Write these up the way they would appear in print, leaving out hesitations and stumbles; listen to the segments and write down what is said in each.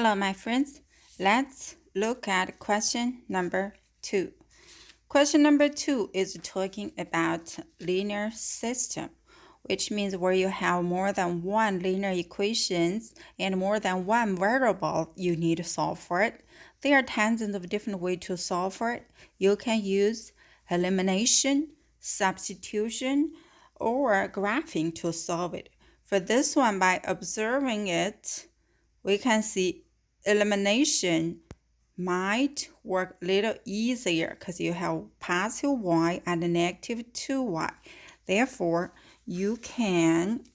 Hello, my friends. Let's look at question number 2. Question number 2 is talking about linear system, which means where you have more than one linear equations and more than one variable you need to solve for it. There are tons of different ways to solve for it. You can use elimination, substitution, or graphing to solve it. For this one, by observing it, we can see elimination might work a little easier because you have positive y and negative 2y. Therefore, you can,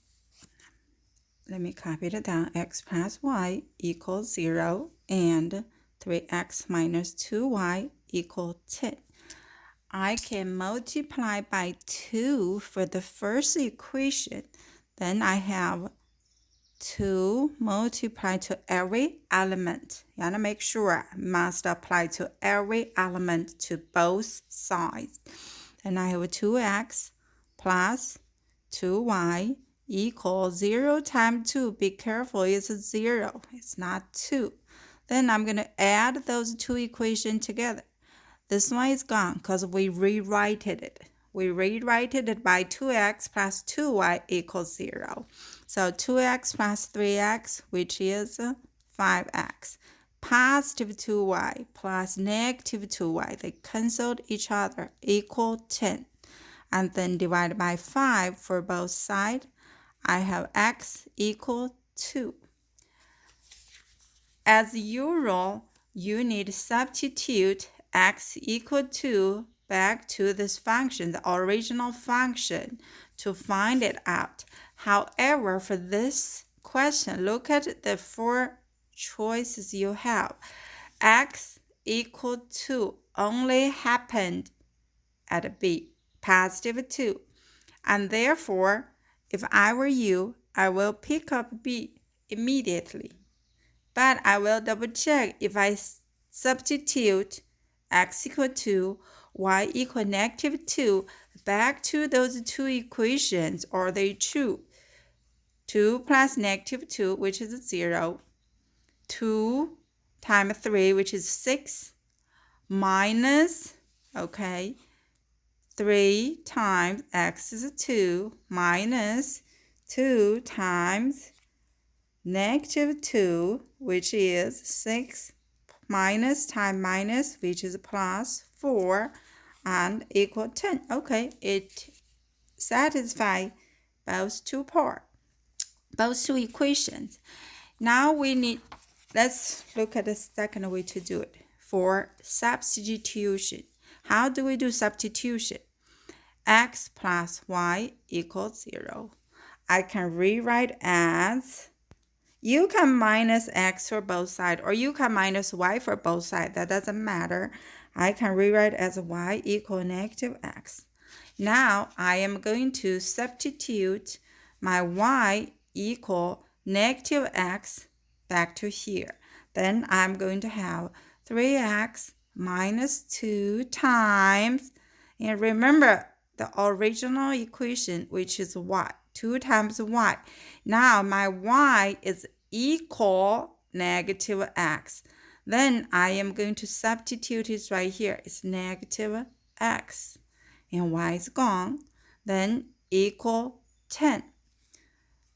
let me copy it down, x plus y equals 0 and 3x minus 2y equals 10. I can multiply by 2 for the first equation. Then I have 2 multiply to every element. You want to make sure must apply to every element to both sides. And I have 2x plus 2y equals 0 times 2. Be careful, it's 0. It's not 2. Then I'm going to add those two equations together. This one is gone because we rewrited it. We rewrited it by 2x plus 2y equals 0. So 2x plus 3x, which is 5x. Positive 2y plus negative 2y, they canceled each other, equal 10. And then divide by 5 for both sides. I have x equal 2. As usual, you need to substitute x equal to back to this function, the original function, to find it out. However, for this question, look at the 4 choices you have. X equal to only happened at B, positive 2. And therefore, if I were you, I will pick up B immediately. But I will double check if I substitute x equal to y equal negative 2 back to those two equations. Are they true? 2 plus negative 2, which is 0. 2 times 3, which is 6. Minus, 3 times x is 2. Minus 2 times negative 2, which is 6. Minus times minus, which is plus 4, and equal 10. Okay, it satisfies both two equations. Now let's look at the second way to do it for substitution. How do we do substitution? X plus y equals 0. I can rewrite as, you can minus x for both sides, or you can minus y for both sides. That doesn't matter. I can rewrite as y equal negative x. Now I am going to substitute my y equal negative x back to here. Then I'm going to have 3x minus 2 times, and remember the original equation, which is y. 2 times y. Now my y is equal negative x. Then I am going to substitute it right here. It's negative x. And y is gone. Then equal 10.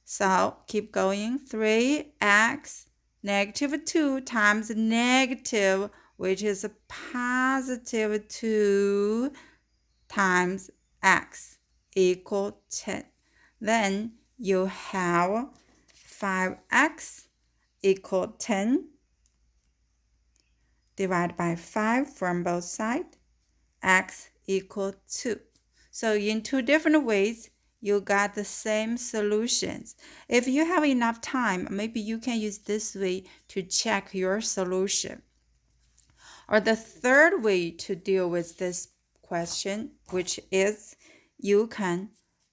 So keep going. 3x negative 2 times negative, which is a positive 2 times x equal 10. Then you have 5x equal 10 divided by 5 from both sides, x equal 2. So in two different ways, you got the same solutions. If you have enough time, maybe you can use this way to check your solution. Or the third way to deal with this question, which is you can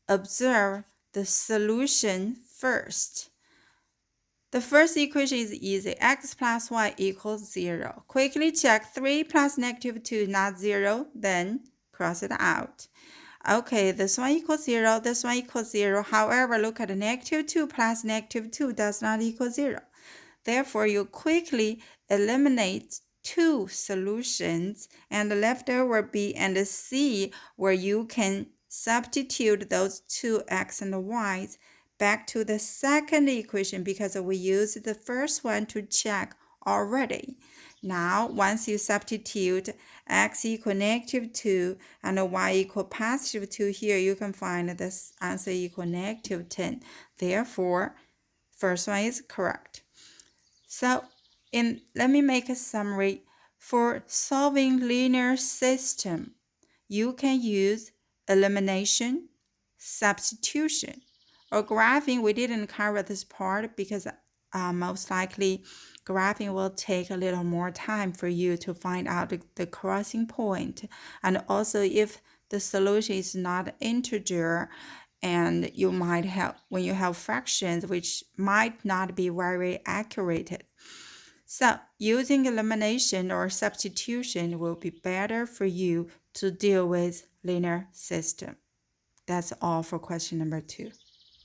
observe the solution first. The first equation is easy. X plus y equals 0. Quickly check 3 plus negative 2 not 0. Then cross it out. Okay, this one equals 0. This one equals 0. However, look at the negative 2 plus negative 2 does not equal 0. Therefore, you quickly eliminate two solutions and left over B and C, where you can substitute those two x and y's back to the second equation because we used the first one to check already. Now, once you substitute x equal -2 and y equal +2 here, you can find this answer equal -10. Therefore, first one is correct. So, let me make a summary. For solving linear system, you can use elimination, substitution, or graphing. We didn't cover this part because most likely graphing will take a little more time for you to find out the crossing point. And also, if the solution is not integer, and you might have, when you have fractions, which might not be very accurate. So using elimination or substitution will be better for you to deal with linear system. That's all for question number 2.